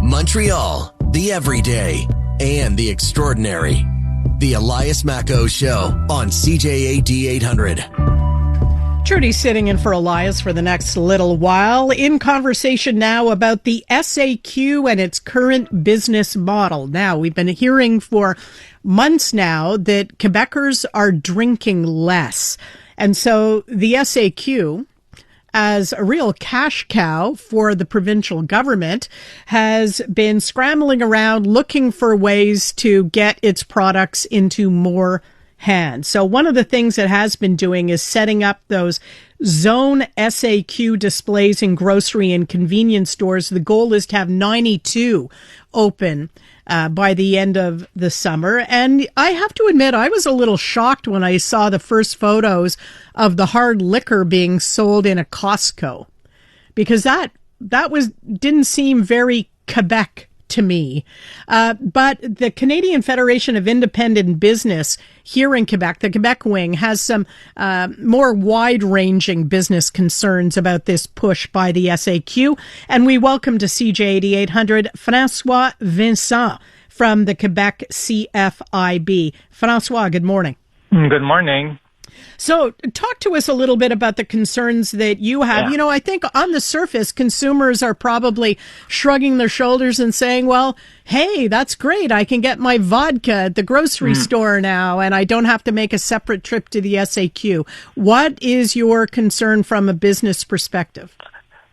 Montreal, the everyday and the extraordinary. The Elias Macco Show on CJAD 800. Trudy's sitting in for Elias for the next little while. In conversation now about the SAQ and its current business model. Now, we've been hearing for months now that Quebecers are drinking less. And so the SAQ, as a real cash cow for the provincial government, has been scrambling around looking for ways to get its products into more hands. So one of the things it has been doing is setting up those zone SAQ displays in grocery and convenience stores. The goal is to have 92 open by the end of the summer. And I have to admit, I was a little shocked when I saw the first photos of the hard liquor being sold in a Costco, because that didn't seem very Quebec to me. But the Canadian Federation of Independent Business here in Quebec, the Quebec wing, has some more wide-ranging business concerns about this push by the SAQ. And we welcome to CJAD 800 François Vincent from the Quebec CFIB. François, good morning. Good morning. So talk to us a little bit about the concerns that you have. Yeah. You know, I think on the surface, consumers are probably shrugging their shoulders and saying, well, hey, that's great. I can get my vodka at the grocery store now, and I don't have to make a separate trip to the SAQ. What is your concern from a business perspective?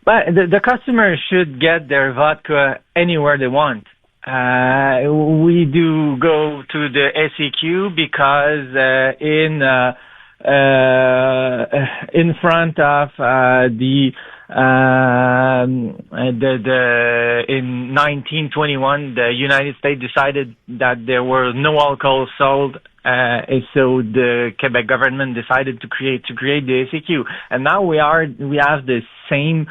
But the customer should get their vodka anywhere they want. We do go to the SAQ because in front of in 1921, the United States decided that there were no alcohol sold, so the Quebec government decided to create the SAQ, and now we have the same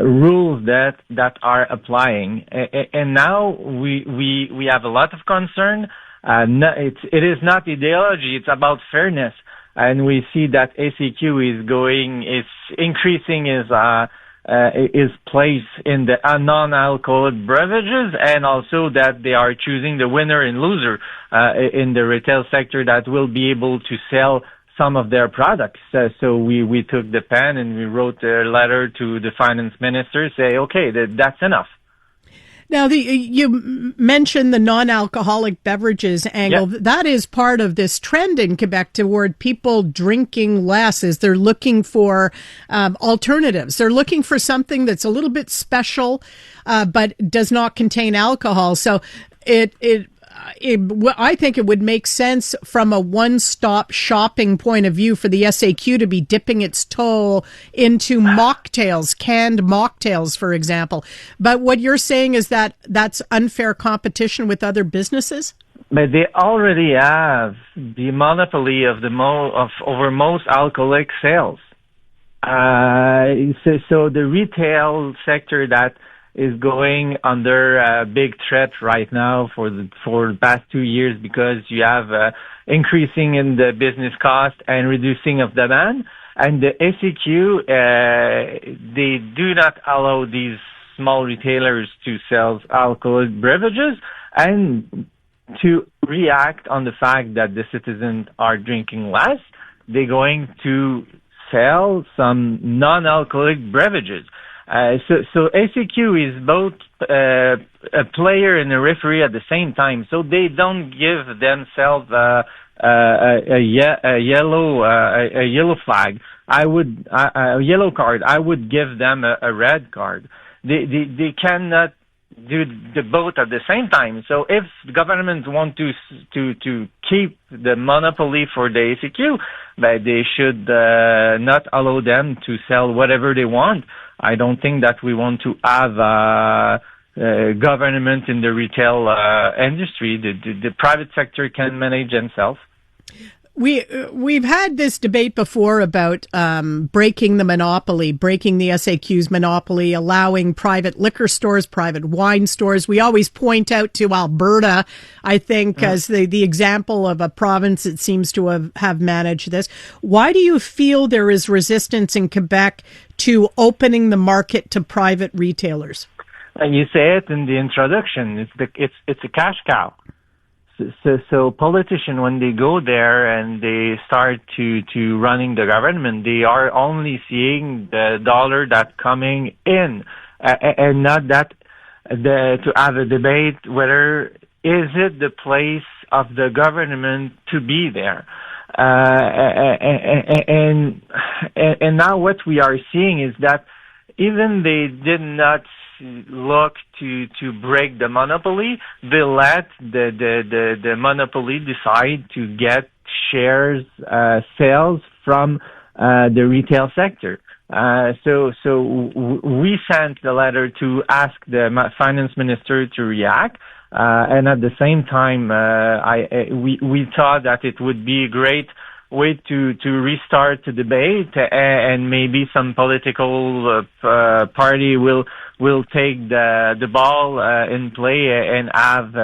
rules that are applying, and now we have a lot of concern. It is not ideology; it's about fairness, and we see that SAQ is increasing his place in the non-alcoholic beverages, and also that they are choosing the winner and loser in the retail sector that will be able to sell some of their products. So we took the pen and we wrote a letter to the finance minister, say, okay, that's enough. Now, you mentioned the non-alcoholic beverages angle. Yep. That is part of this trend in Quebec toward people drinking less, as they're looking for alternatives. They're looking for something that's a little bit special, but does not contain alcohol. So I think it would make sense from a one-stop shopping point of view for the SAQ to be dipping its toe into mocktails, canned mocktails, for example. But what you're saying is that that's unfair competition with other businesses? But they already have the monopoly of over most alcoholic sales. So the retail sector that is going under a big threat right now for the past 2 years, because you have increasing in the business cost and reducing of demand. And the SAQ, they do not allow these small retailers to sell alcoholic beverages, and to react on the fact that the citizens are drinking less, they're going to sell some non-alcoholic beverages. So SAQ is both a player and a referee at the same time. So they don't give themselves a yellow flag. A yellow card. I would give them a red card. They cannot do the both at the same time. So if the government want to keep the monopoly for the SAQ, but they should not allow them to sell whatever they want. I don't think that we want to have government in the retail industry. The private sector can manage themselves. We've had this debate before about breaking the SAQ's monopoly, allowing private liquor stores, private wine stores. We always point out to Alberta, I think, as the example of a province that seems to have managed this. Why do you feel there is resistance in Quebec to opening the market to private retailers? You say it in the introduction. It's a cash cow. So politicians, when they go there and they start to running the government, they are only seeing the dollar that's coming in, and not that to have a debate whether is it the place of the government to be there. And now what we are seeing is that even they did not look to break the monopoly, they let the monopoly decide to get shares sales from the retail sector. So we sent the letter to ask the finance minister to react, and at the same time we thought that it would be a great way to restart the debate, and maybe some political party will take the ball in play and have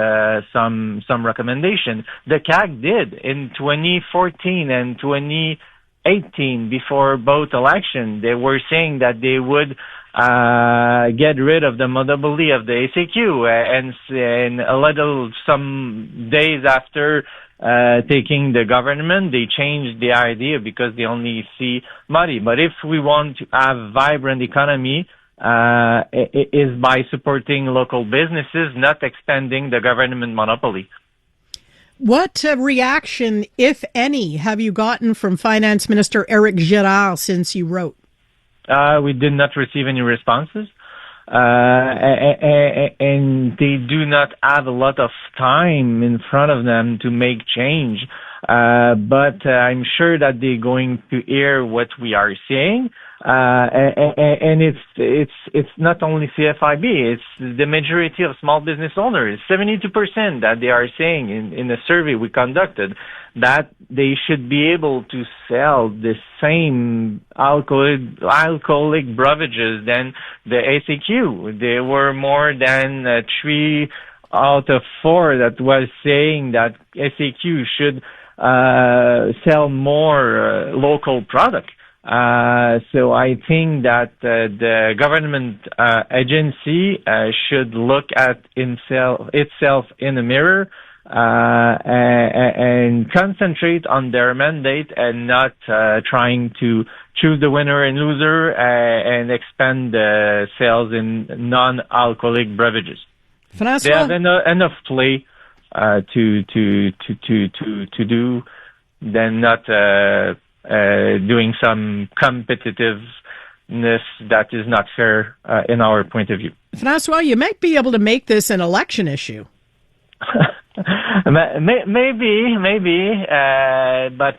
some recommendation. The CAQ did in 2014 and 2018, before both elections. They were saying that they would get rid of the monopoly of the SAQ, and some days after taking the government, they changed the idea because they only see money. But if we want to have vibrant economy, it is by supporting local businesses, not expanding the government monopoly. What reaction, if any, have you gotten from Finance Minister Éric Girard since you wrote? We did not receive any responses. And they do not have a lot of time in front of them to make change. But I'm sure that they're going to hear what we are saying. And it's not only CFIB, it's the majority of small business owners, 72% that they are saying in a survey we conducted, that they should be able to sell the same alcoholic beverages than the SAQ. There were more than 3 out of 4 that was saying that SAQ should sell more local product. So I think that the government agency should look at itself in the mirror and concentrate on their mandate, and not trying to choose the winner and loser and expand the sales in non-alcoholic beverages. François? They have enough play to do than not doing some competitiveness that is not fair in our point of view. François, you might be able to make this an election issue. Maybe, but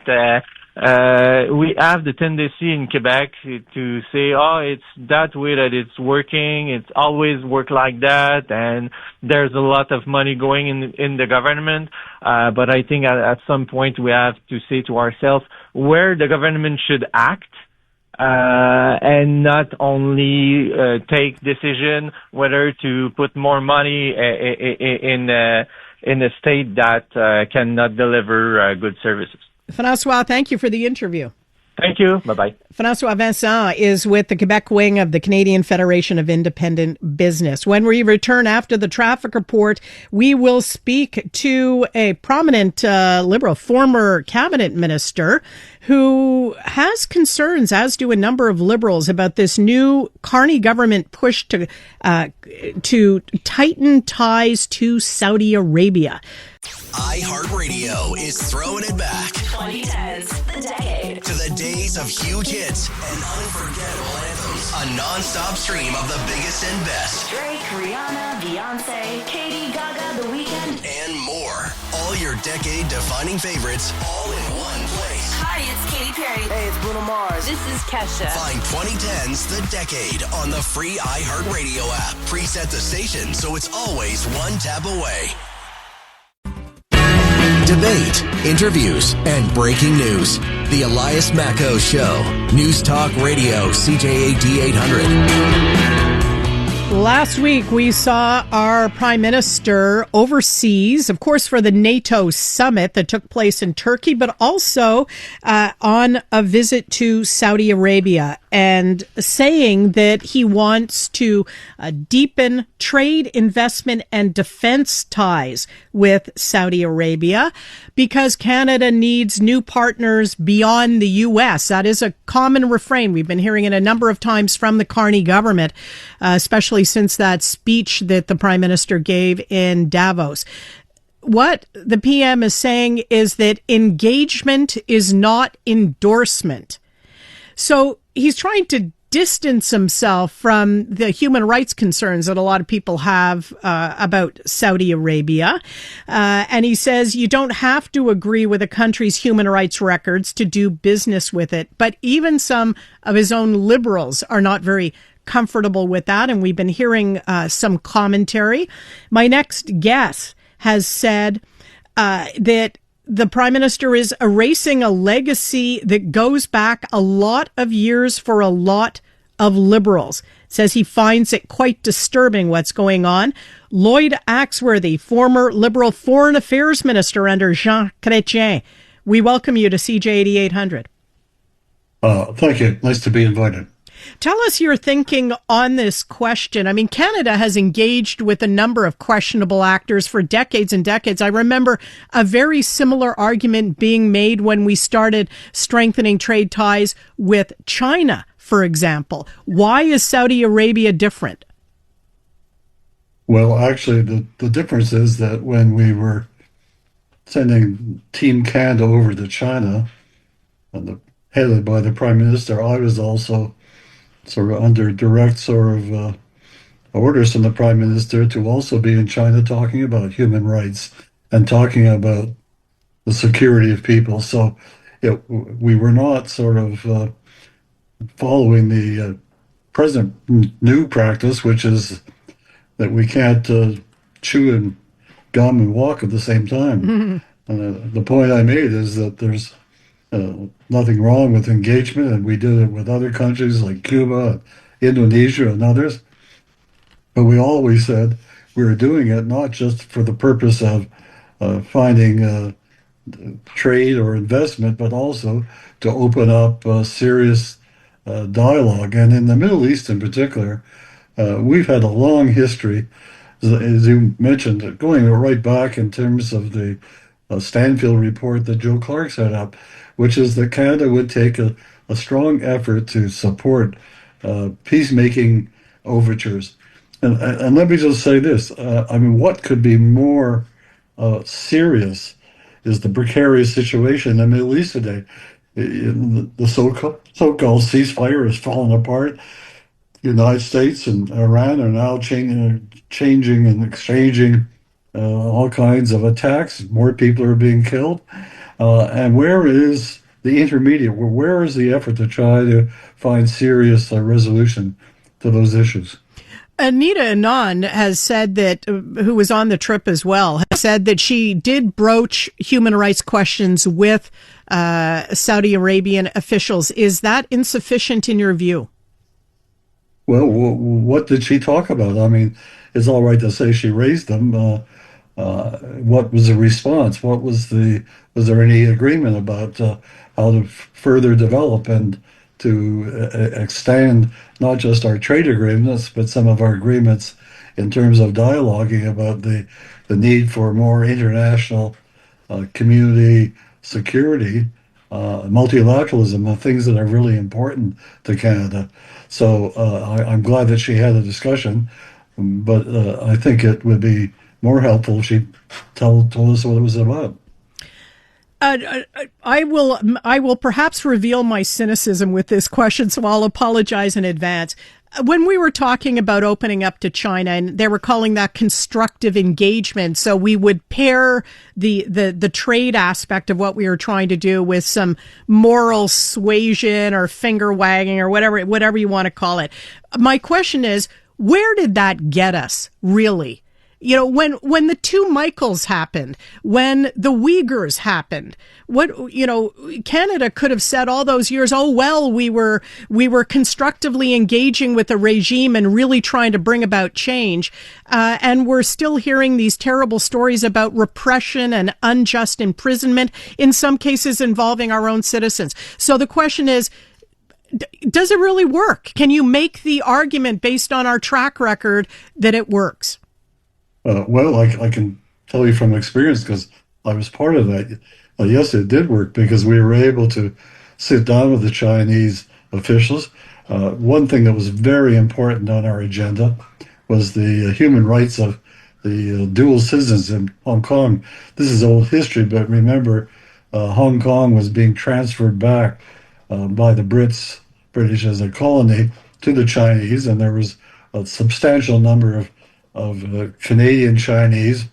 we have the tendency in Quebec to say, it's that way that it's working, it's always worked like that, and there's a lot of money going in the government. But I think at some point we have to say to ourselves where the government should act, and not only take decision whether to put more money in a state that cannot deliver good services. François, thank you for the interview. Thank you. Bye-bye. François Vincent is with the Quebec wing of the Canadian Federation of Independent Business. When we return after the traffic report, we will speak to a prominent Liberal former cabinet minister who has concerns, as do a number of Liberals, about this new Carney government push to tighten ties to Saudi Arabia. iHeartRadio is throwing it back. 2010s, the decade. To the days of huge hits and unforgettable anthems. A non-stop stream of the biggest and best. Drake, Rihanna, Beyonce, Katy, Gaga, The Weeknd, and more. All your decade-defining favorites, all in one place. Hi, it's Katy Perry. Hey, it's Bruno Mars. This is Kesha. Find 2010's The Decade on the free iHeartRadio app. Preset the station so it's always one tap away. Debate, interviews, and breaking news. The Elias Macco Show. News Talk Radio, CJAD 800. Last week, we saw our Prime Minister overseas, of course, for the NATO summit that took place in Turkey, but also on a visit to Saudi Arabia, and saying that he wants to deepen trade, investment, and defense ties with Saudi Arabia because Canada needs new partners beyond the U.S. That is a common refrain. We've been hearing it a number of times from the Carney government, especially since that speech that the Prime Minister gave in Davos. What the PM is saying is that engagement is not endorsement. So he's trying to distance himself from the human rights concerns that a lot of people have about Saudi Arabia. And he says you don't have to agree with a country's human rights records to do business with it. But even some of his own liberals are not very comfortable with that. And we've been hearing some commentary. My next guest has said that the Prime Minister is erasing a legacy that goes back a lot of years for a lot of Liberals. Says he finds it quite disturbing what's going on. Lloyd Axworthy, former Liberal Foreign Affairs Minister under Jean Chrétien. We welcome you to CJAD 800. Thank you. Nice to be invited. Tell us your thinking on this question. I mean, Canada has engaged with a number of questionable actors for decades and decades. I remember a very similar argument being made when we started strengthening trade ties with China, for example. Why is Saudi Arabia different? Well, actually, the difference is that when we were sending Team Canada over to China, headed by the Prime Minister, I was also sort of under direct sort of orders from the Prime Minister to also be in China talking about human rights and talking about the security of people. So we were not sort of following the present new practice, which is that we can't chew and gum and walk at the same time. Mm-hmm. And the point I made is that there's nothing wrong with engagement, and we did it with other countries like Cuba, Indonesia, and others. But we always said we were doing it not just for the purpose of finding trade or investment, but also to open up serious dialogue. And in the Middle East in particular, we've had a long history, as you mentioned, going right back in terms of the Stanfield report that Joe Clark set up, which is that Canada would take a strong effort to support peacemaking overtures. And let me just say this. I mean, what could be more serious is the precarious situation in the Middle East today. The so-called ceasefire has fallen apart. The United States and Iran are now changing and exchanging all kinds of attacks. More people are being killed. And where is the intermediate? Where is the effort to try to find serious resolution to those issues? Anita Anand has said that, who was on the trip as well, has said that she did broach human rights questions with Saudi Arabian officials. Is that insufficient in your view? Well, what did she talk about? I mean, it's all right to say she raised them. What was the response? Was there any agreement about how to further develop and to extend not just our trade agreements, but some of our agreements in terms of dialoguing about the need for more international community security, multilateralism, the things that are really important to Canada. So I'm glad that she had a discussion, but I think it would be more helpful if she told us what it was about. I will perhaps reveal my cynicism with this question, so I'll apologize in advance. When we were talking about opening up to China, and they were calling that constructive engagement, so we would pair the trade aspect of what we were trying to do with some moral suasion or finger wagging or whatever you want to call it. My question is, where did that get us, really? When the two Michaels happened, when the Uyghurs happened, Canada could have said all those years, oh, well, we were constructively engaging with the regime and really trying to bring about change. And we're still hearing these terrible stories about repression and unjust imprisonment, in some cases involving our own citizens. So the question is, does it really work? Can you make the argument based on our track record that it works? Well, I can tell you from experience, because I was part of that. Yes, it did work, because we were able to sit down with the Chinese officials. One thing that was very important on our agenda was the human rights of the dual citizens in Hong Kong. This is old history, but remember, Hong Kong was being transferred back by the British as a colony to the Chinese, and there was a substantial number of Canadian Chinese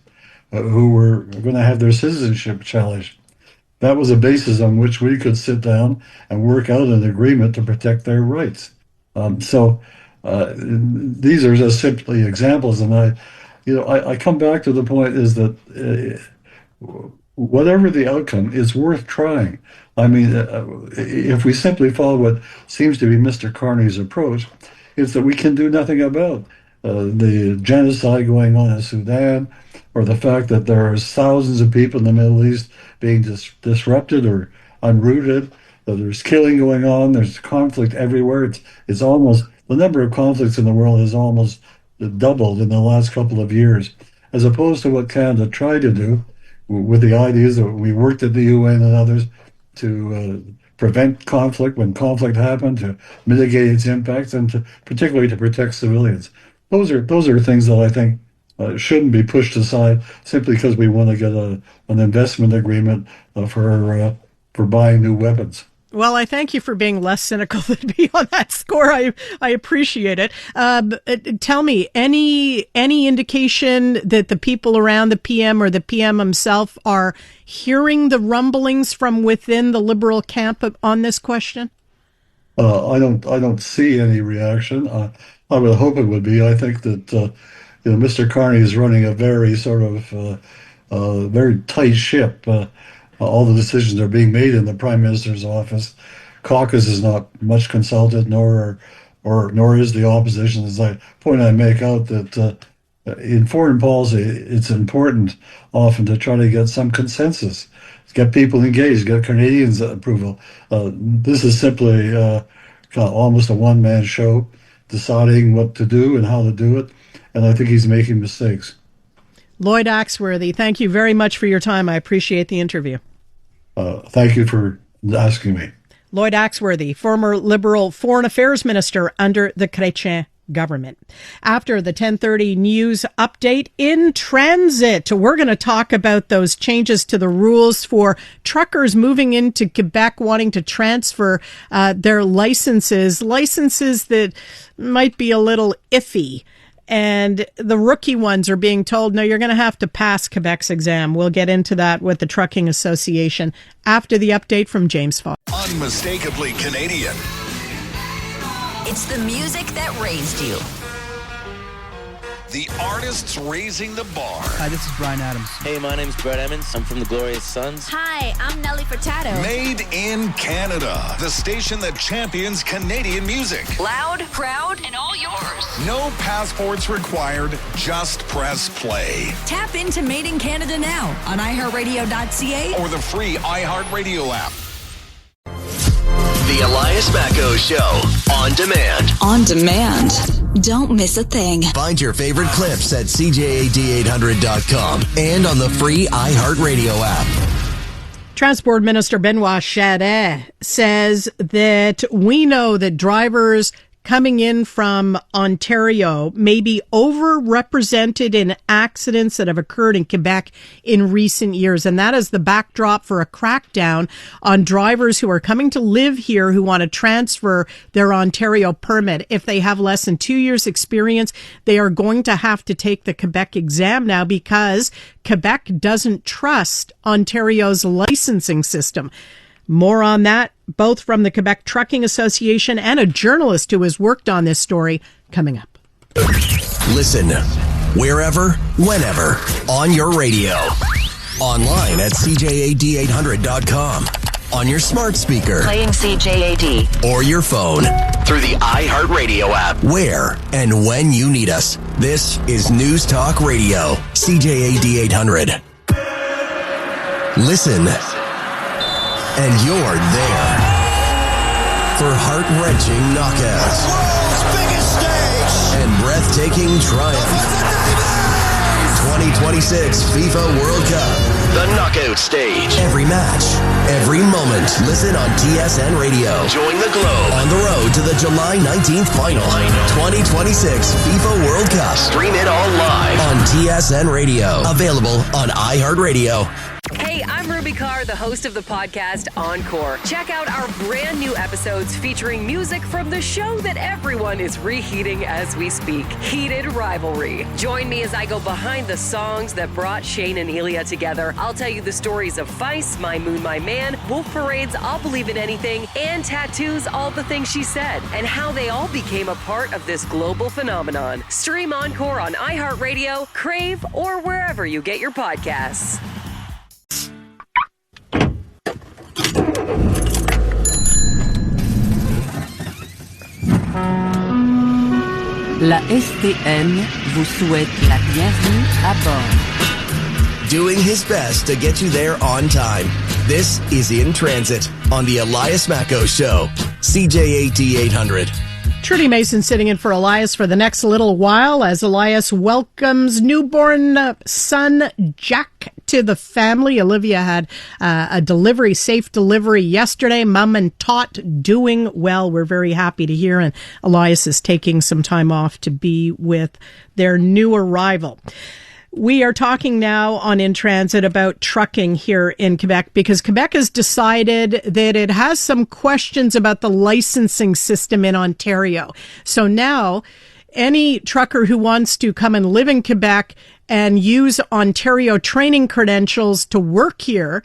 who were going to have their citizenship challenged. That was a basis on which we could sit down and work out an agreement to protect their rights. So these are just simply examples, and I come back to the point is that whatever the outcome, it's worth trying. I mean, if we simply follow what seems to be Mr. Carney's approach, it's that we can do nothing about the genocide going on in Sudan, or the fact that there are thousands of people in the Middle East being disrupted or unrooted, that there's killing going on, there's conflict everywhere. It's almost, the number of conflicts in the world has almost doubled in the last couple of years, as opposed to what Canada tried to do with the ideas that we worked at the UN and others to prevent conflict when conflict happened, to mitigate its impacts, and particularly to protect civilians. Those are things that I think shouldn't be pushed aside simply because we want to get an investment agreement for buying new weapons. Well, I thank you for being less cynical than me on that score. I appreciate it. Tell me, any indication that the people around the PM or the PM himself are hearing the rumblings from within the Liberal camp on this question? I don't see any reaction. I would hope it would be. I think that Mr. Carney is running a very sort of very tight ship. All the decisions are being made in the Prime Minister's office. Caucus is not much consulted, nor is the opposition. As I make out that in foreign policy, it's important often to try to get some consensus, get people engaged, get Canadians' approval. This is simply almost a one-man show, deciding what to do and how to do it, and I think he's making mistakes. Lloyd Axworthy, thank you very much for your time. I appreciate the interview. Thank you for asking me. Lloyd Axworthy, former Liberal Foreign Affairs Minister under the Chrétien government. After the 10:30 news update, in transit, we're going to talk about those changes to the rules for truckers moving into Quebec wanting to transfer their licenses that might be a little iffy. And the rookie ones are being told, no, you're going to have to pass Quebec's exam. We'll get into that with the Trucking Association after the update from James Fox. Unmistakably Canadian. It's the music that raised you. The artists raising the bar. Hi, this is Brian Adams. Hey, my name's Brett Emmons. I'm from the Glorious Sons. Hi, I'm Nelly Furtado. Made in Canada. The station that champions Canadian music. Loud, proud, and all yours. No passports required. Just press play. Tap into Made in Canada now on iHeartRadio.ca or the free iHeartRadio app. The Elias Macco Show. On demand. On demand. Don't miss a thing. Find your favorite clips at CJAD800.com and on the free iHeartRadio app. Transport Minister Benoit Charette says that we know that drivers coming in from Ontario may be overrepresented in accidents that have occurred in Quebec in recent years. And that is the backdrop for a crackdown on drivers who are coming to live here who want to transfer their Ontario permit. If they have less than 2 years experience, they are going to have to take the Quebec exam now because Quebec doesn't trust Ontario's licensing system. More on that, both from the Quebec Trucking Association and a journalist who has worked on this story, coming up. Listen, wherever, whenever, on your radio. Online at CJAD800.com. On your smart speaker. Playing CJAD. Or your phone. Through the iHeartRadio app. Where and when you need us. This is News Talk Radio. CJAD 800. Listen. And you're there. For heart-wrenching knockouts. World's biggest stage. And breathtaking triumph. 2026 FIFA World Cup. The knockout stage. Every match, every moment. Listen on TSN Radio. Join the globe on the road to the July 19th final. 2026 FIFA World Cup. Stream it all live on TSN Radio. Available on iHeartRadio. Hey, I'm Ruby Carr, the host of the podcast Encore. Check out our brand new episodes featuring music from the show that everyone is reheating as we speak, Heated Rivalry. Join me as I go behind the songs that brought Shane and Elia together. I'll tell you the stories of Feist, My Moon, My Man, Wolf Parade's I'll Believe in Anything, and Tattoo's All the Things She Said, and how they all became a part of this global phenomenon. Stream Encore on iHeartRadio, Crave, or wherever you get your podcasts. La STM vous souhaite la bienvenue à bord. Doing his best to get you there on time. This is In Transit on the Elias Macco Show. CJAD 800. Trudy Mason sitting in for Elias for the next little while as Elias welcomes newborn son Jack to the family. Olivia had a safe delivery yesterday. Mom and Tot doing well. We're very happy to hear. And Elias is taking some time off to be with their new arrival. We are talking now on In Transit about trucking here in Quebec because Quebec has decided that it has some questions about the licensing system in Ontario. So now any trucker who wants to come and live in Quebec and use Ontario training credentials to work here,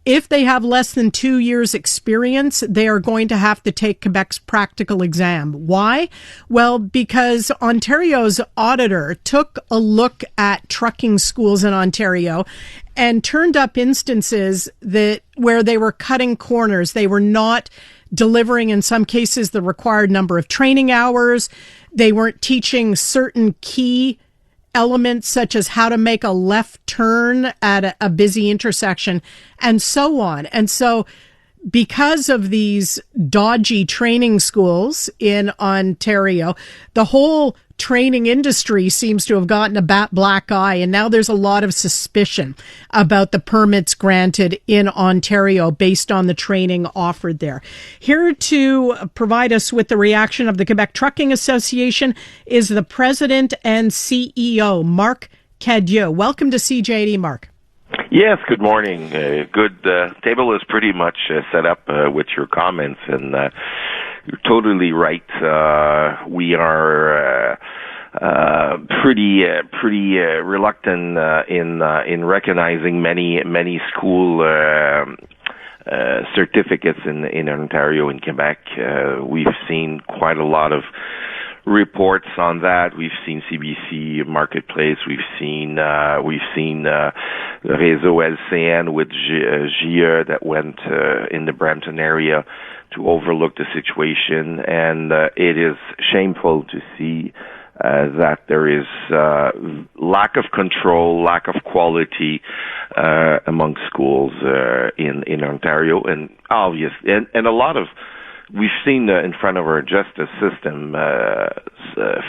if they have less than 2 years experience, they are going to have to take Quebec's practical exam. Why? Well, because Ontario's auditor took a look at trucking schools in Ontario and turned up instances where they were cutting corners. They were not delivering, in some cases, the required number of training hours. They weren't teaching certain key elements such as how to make a left turn at a busy intersection and so on. And so because of these dodgy training schools in Ontario, the whole training industry seems to have gotten a black eye, and now there's a lot of suspicion about the permits granted in Ontario based on the training offered there. Here to provide us with the reaction of the Quebec Trucking Association is the President and CEO, Marc Cadieux. Welcome to CJAD, Marc. Yes, good morning. Good. Table is pretty much set up with your comments, and you're totally right. We are pretty reluctant in recognizing many school certificates in Ontario and Quebec. We've seen quite a lot of reports on that. We've seen CBC Marketplace. We've seen Réseau LCN with GE that went in the Brampton area to overlook the situation, and it is shameful to see that there is lack of control, lack of quality among schools in Ontario, and obvious and a lot of. We've seen in front of our justice system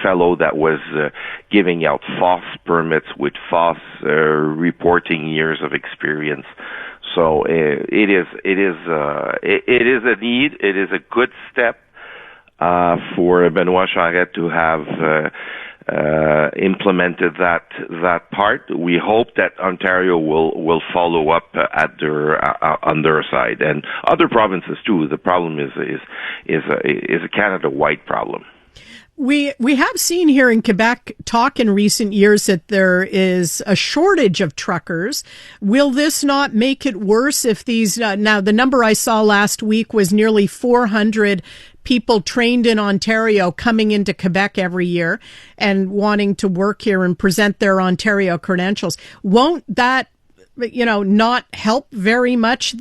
fellow that was giving out false permits with false reporting years of experience. So it is a need. It is a good step for Benoit Charette to have implemented that part. We hope that Ontario will follow up on their side, and other provinces too. The problem is a Canada-wide problem. We have seen here in Quebec talk in recent years that there is a shortage of truckers. Will this not make it worse if these now the number I saw last week was nearly 400 people trained in Ontario coming into Quebec every year and wanting to work here and present their Ontario credentials. Won't that, not help very much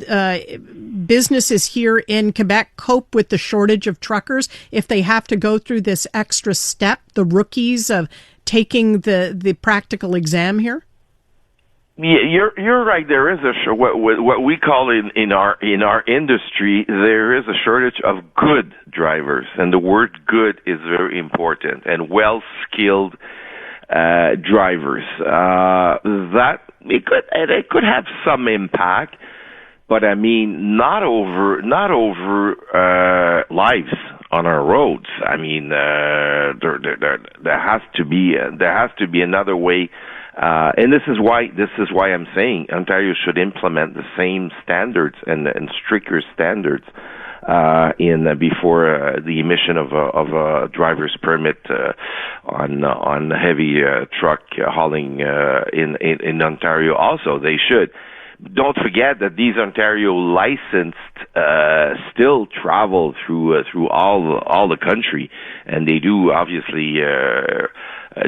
businesses here in Quebec cope with the shortage of truckers if they have to go through this extra step, the rookies of taking the practical exam here? Yeah, you're right. There is what we call in our industry. There is a shortage of good drivers, and the word "good" is very important. And well-skilled drivers. That it could have some impact, but I mean not over lives on our roads. I mean there has to be another way. And this is why I'm saying Ontario should implement the same standards and stricter standards before the emission of a driver's permit on heavy truck hauling in Ontario. Also, they should. Don't forget that these Ontario licensed still travel through all the country, and they do obviously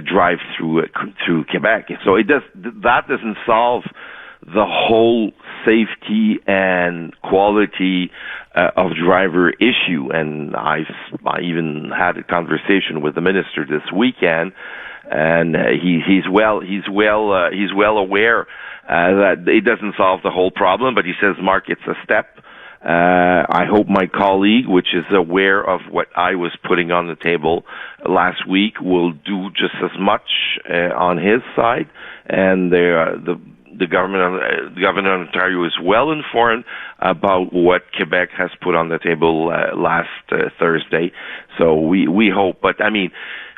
drive through Quebec. So that doesn't solve the whole safety and quality of driver issue. And I even had a conversation with the minister this weekend, and he's well aware that it doesn't solve the whole problem. But he says, Mark, it's a step. I hope my colleague, which is aware of what I was putting on the table last week, will do just as much on his side. And the government of Ontario is well informed about what Quebec has put on the table last Thursday. So we hope, but I mean,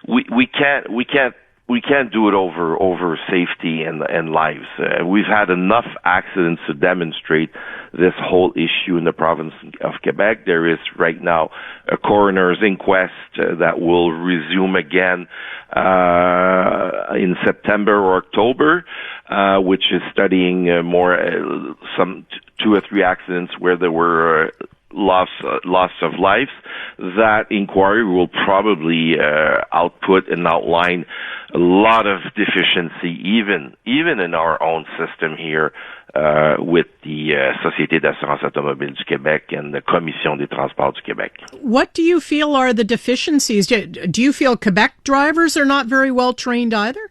we can't do it over safety and lives. We've had enough accidents to demonstrate this whole issue in the province of Quebec. There is right now a coroner's inquest that will resume again in September or October, which is studying some 2 or 3 accidents where there were loss of lives. That inquiry will probably output and outline a lot of deficiency, even in our own system here, with the Société d'assurance automobile du Québec and the Commission des transports du Québec. What do you feel are the deficiencies? Do you feel Quebec drivers are not very well trained either?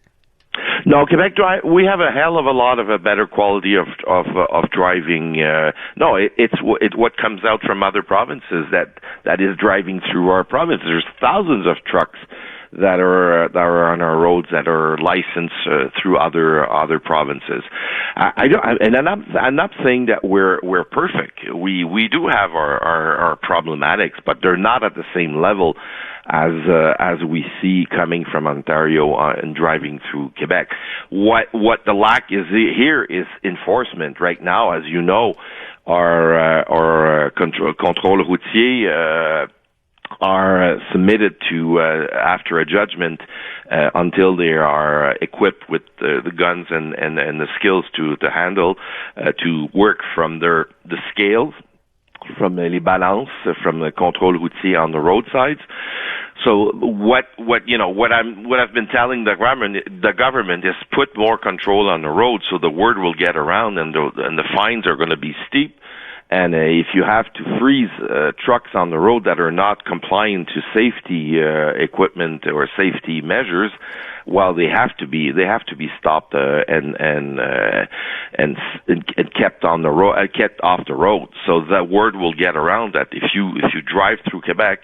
No, Quebec we have a hell of a lot of a better quality of driving. It's what comes out from other provinces that is driving through our province. There's thousands of trucks that are on our roads that are licensed through other provinces. I'm not saying that we're perfect. We do have our problematics, but they're not at the same level as we see coming from Ontario and driving through Quebec. What the lack is here is enforcement. Right now, as you know, our contrôle routier are submitted to after a judgment until they are equipped with the guns and the skills to handle to work from the scales, from les balances, from the contrôle routier on the roadsides. So what I've been telling the government is put more control on the road so the word will get around and the fines are going to be steep. And if you have to freeze trucks on the road that are not compliant to safety equipment or safety measures, well, they have to be stopped and kept on the road, kept off the road. So that word will get around that if you drive through Quebec,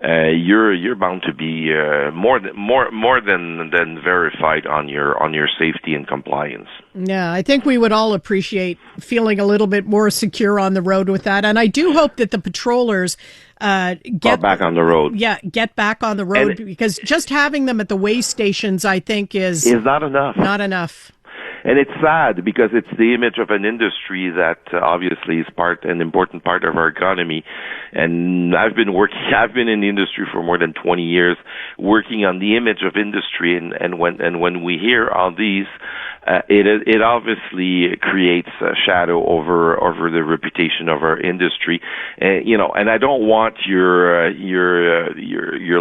you're bound to be more than verified on your safety and compliance. Yeah, I think we would all appreciate feeling a little bit more secure on the road with that, and I do hope that the patrollers get back on the road. Yeah, get back on the road, because just having them at the way stations, I think, is not enough. Not enough. And it's sad because it's the image of an industry that obviously is an important part of our economy. And I've been in the industry for more than 20 years, working on the image of industry. And when we hear all these, it obviously creates a shadow over the reputation of our industry. And I don't want your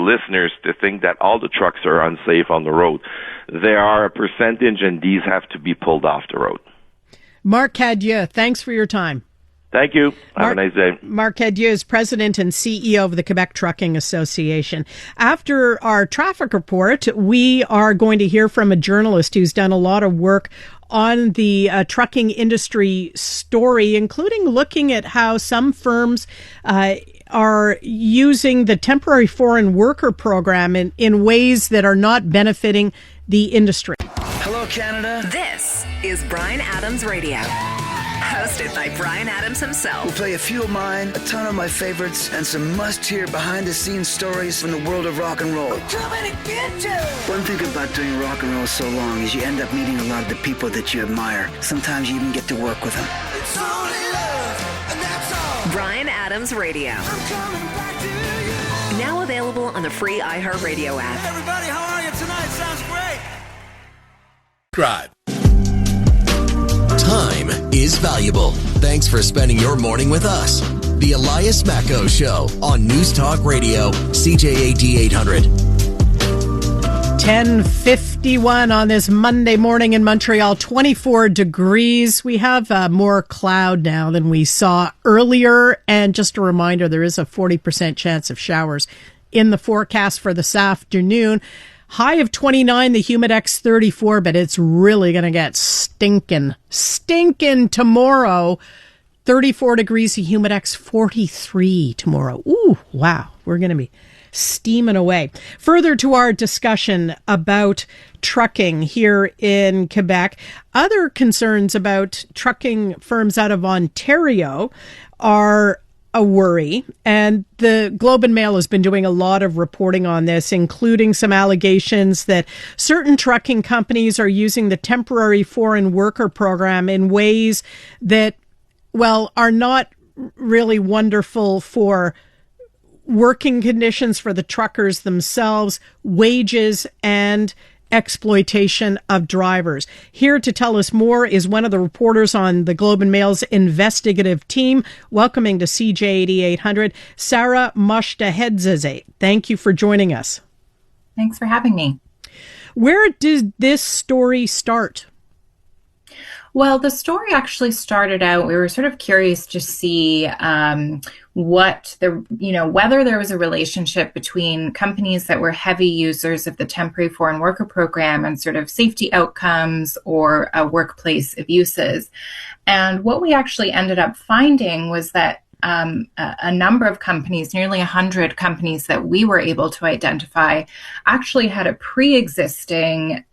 listeners to think that all the trucks are unsafe on the road. There are a percentage, and these have to be pulled off the road. Marc Cadieux, thanks for your time. Thank you. Have a nice day. Marc Cadieux is president and CEO of the Quebec Trucking Association. After our traffic report, we are going to hear from a journalist who's done a lot of work on the trucking industry story, including looking at how some firms are using the temporary foreign worker program in ways that are not benefiting the industry. Hello, Canada. This is Bryan Adams Radio. Hosted by Bryan Adams himself. We'll play a few of mine, a ton of my favorites, and some must-hear behind-the-scenes stories from the world of rock and roll. Coming to get you! One thing about doing rock and roll so long is you end up meeting a lot of the people that you admire. Sometimes you even get to work with them. It's only love, and that's all. Bryan Adams Radio. I'm coming back to you. Now available on the free iHeartRadio app. Hey everybody, how are you tonight? Sounds great. Subscribe. Time is valuable. Thanks for spending your morning with us. The Elias Macko Show on News Talk Radio, CJAD 800. 10:51 on this Monday morning in Montreal, 24 degrees. We have more cloud now than we saw earlier. And just a reminder, there is a 40% chance of showers in the forecast for this afternoon. High of 29, the Humidex 34, but it's really going to get stinking tomorrow. 34 degrees, the Humidex 43 tomorrow. Ooh, wow. We're going to be steaming away. Further to our discussion about trucking here in Quebec, other concerns about trucking firms out of Ontario are a worry, and the Globe and Mail has been doing a lot of reporting on this, including some allegations that certain trucking companies are using the temporary foreign worker program in ways that, well, are not really wonderful for working conditions for the truckers themselves, wages, and exploitation of drivers. Here to tell us more is one of the reporters on the Globe and Mail's investigative team. Welcoming to CJAD 800, Sara Mojtehedzadeh. Thank you for joining us. Thanks for having me. Where did this story start? Well, the story actually started out, we were sort of curious to see whether there was a relationship between companies that were heavy users of the temporary foreign worker program and sort of safety outcomes or workplace abuses. And what we actually ended up finding was that a number of companies, nearly 100 companies that we were able to identify, actually had a pre-existing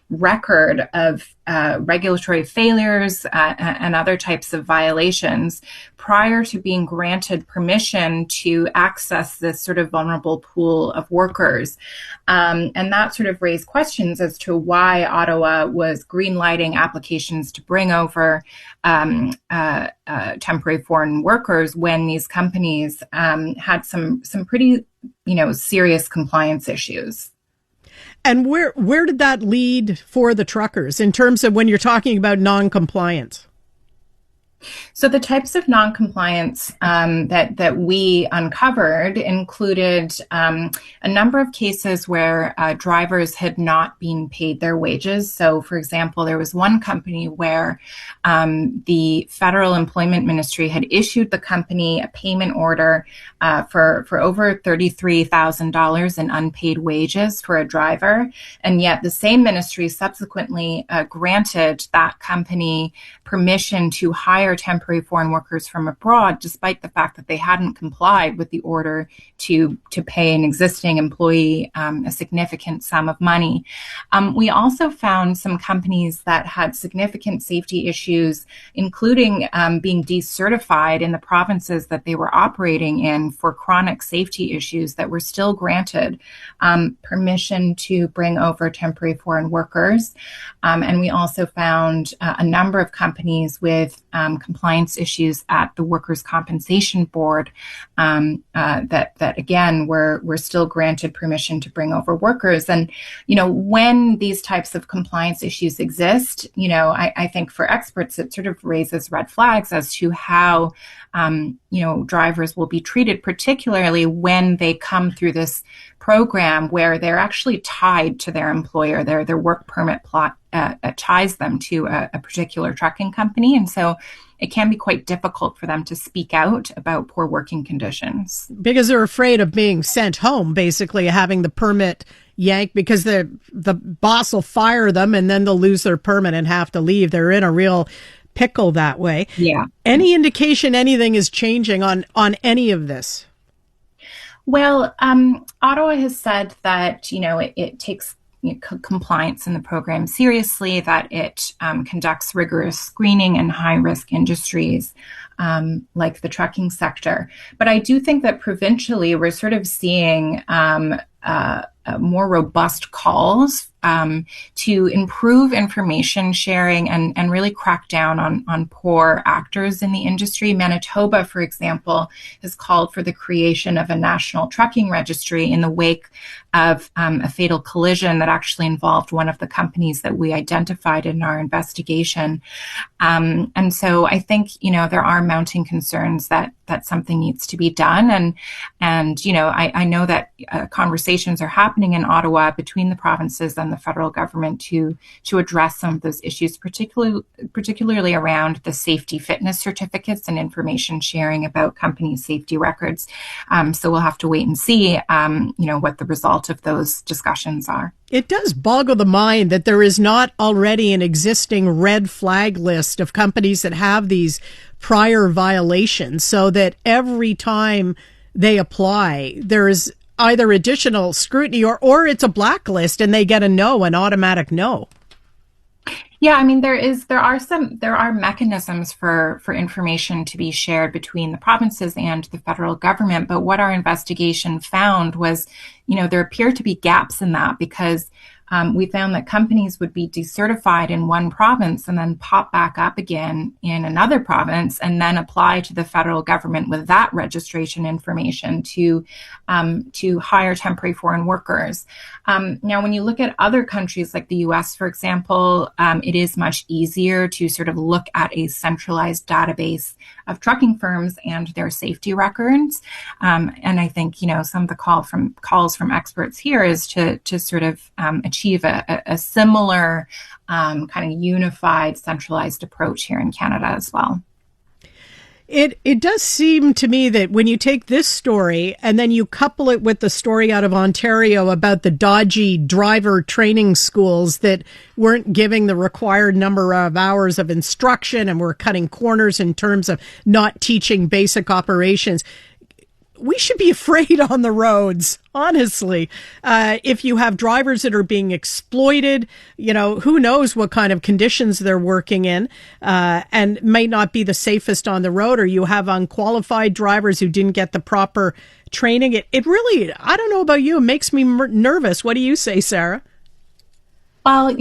record of regulatory failures and other types of violations prior to being granted permission to access this sort of vulnerable pool of workers. And that sort of raised questions as to why Ottawa was greenlighting applications to bring over temporary foreign workers when these companies had some pretty, serious compliance issues. And where did that lead for the truckers in terms of when you're talking about non-compliance? So the types of non-compliance that we uncovered included a number of cases where drivers had not been paid their wages. So, for example, there was one company where the Federal Employment Ministry had issued the company a payment order for over $33,000 in unpaid wages for a driver, and yet the same ministry subsequently granted that company permission to hire hire temporary foreign workers from abroad, despite the fact that they hadn't complied with the order to pay an existing employee a significant sum of money. We also found some companies that had significant safety issues, including being decertified in the provinces that they were operating in for chronic safety issues, that were still granted permission to bring over temporary foreign workers. And we also found a number of companies with compliance issues at the Workers' Compensation Board that again were still granted permission to bring over workers. And when these types of compliance issues exist, I think for experts it sort of raises red flags as to how drivers will be treated, particularly when they come through this program where they're actually tied to their employer. Their work permit ties them to a particular trucking company. And so it can be quite difficult for them to speak out about poor working conditions. Because they're afraid of being sent home, basically having the permit yanked, because the boss will fire them and then they'll lose their permit and have to leave. They're in a real pickle that way. Yeah. Any indication anything is changing on any of this? Well, Ottawa has said that, it takes compliance in the program seriously, that it conducts rigorous screening in high-risk industries like the trucking sector. But I do think that provincially we're sort of seeing more robust calls to improve information sharing and really crack down on poor actors in the industry. Manitoba, for example, has called for the creation of a national trucking registry in the wake of a fatal collision that actually involved one of the companies that we identified in our investigation. And so I think, there are mounting concerns that something needs to be done. And I know that conversations are happening in Ottawa between the provinces and the federal government to address some of those issues, particularly around the safety fitness certificates and information sharing about company safety records. So we'll have to wait and see, what the result of those discussions are. It does boggle the mind that there is not already an existing red flag list of companies that have these prior violations, so that every time they apply, there is either additional scrutiny or it's a blacklist and they get an automatic no. Yeah, I mean, there are mechanisms for information to be shared between the provinces and the federal government. But what our investigation found was, there appear to be gaps in that, because we found that companies would be decertified in one province and then pop back up again in another province and then apply to the federal government with that registration information to hire temporary foreign workers. Now, when you look at other countries like the US, for example, it is much easier to sort of look at a centralized database of trucking firms and their safety records. And I think, some of the calls from experts here is to sort of achieve a similar kind of unified, centralized approach here in Canada as well. It does seem to me that when you take this story and then you couple it with the story out of Ontario about the dodgy driver training schools that weren't giving the required number of hours of instruction and were cutting corners in terms of not teaching basic operations, we should be afraid on the roads, honestly. If you have drivers that are being exploited, who knows what kind of conditions they're working in, and may not be the safest on the road, or you have unqualified drivers who didn't get the proper training. It really, I don't know about you, it makes me nervous. What do you say, Sara? Well,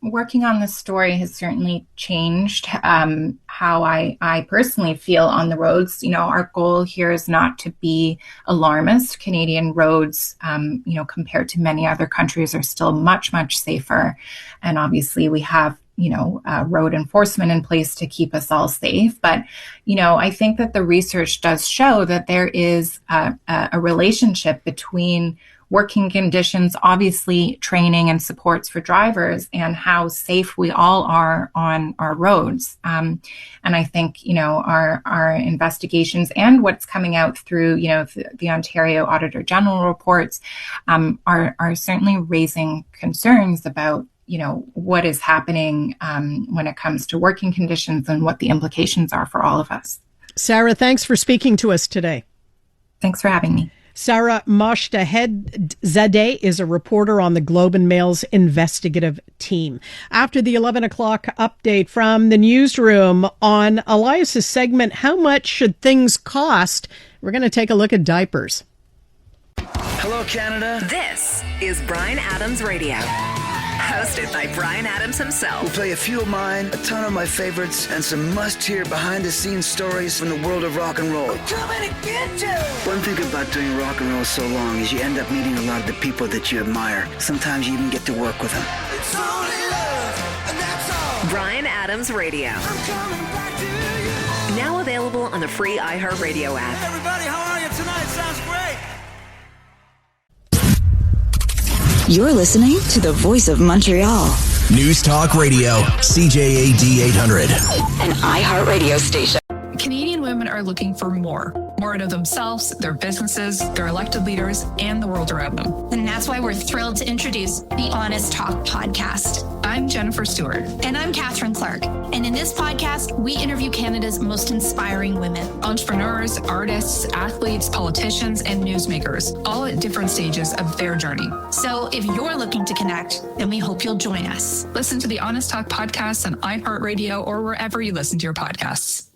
working on this story has certainly changed how I personally feel on the roads. Our goal here is not to be alarmist. Canadian roads, compared to many other countries, are still much, much safer. And obviously we have road enforcement in place to keep us all safe. But, I think that the research does show that there is a relationship between working conditions, obviously training and supports for drivers, and how safe we all are on our roads. And I think, our investigations and what's coming out through, the Ontario Auditor General reports are certainly raising concerns about what is happening when it comes to working conditions and what the implications are for all of us. Sara, thanks for speaking to us today. Thanks for having me. Sara Mojtehedzadeh is a reporter on the Globe and Mail's investigative team. After the 11 o'clock update from the newsroom on Elias's segment, How Much Should Things Cost? We're going to take a look at diapers. Hello, Canada. This is Bryan Adams Radio. Hosted by Bryan Adams himself. We'll play a few of mine, a ton of my favorites, and some must-hear behind-the-scenes stories from the world of rock and roll. I'm coming to get you. One thing about doing rock and roll so long is you end up meeting a lot of the people that you admire. Sometimes you even get to work with them. It's only love, and that's all. Bryan Adams Radio. I'm coming back to you. Now available on the free iHeartRadio app. Hey, everybody, how are you tonight? Sounds great. You're listening to the Voice of Montreal. News Talk Radio, CJAD 800. An iHeartRadio station. Canadian women are looking for more out of themselves, their businesses, their elected leaders, and the world around them. And that's why we're thrilled to introduce the Honest Talk podcast. I'm Jennifer Stewart. And I'm Catherine Clark. And in this podcast, we interview Canada's most inspiring women. Entrepreneurs, artists, athletes, politicians, and newsmakers, all at different stages of their journey. So if you're looking to connect, then we hope you'll join us. Listen to the Honest Talk podcast on iHeartRadio or wherever you listen to your podcasts.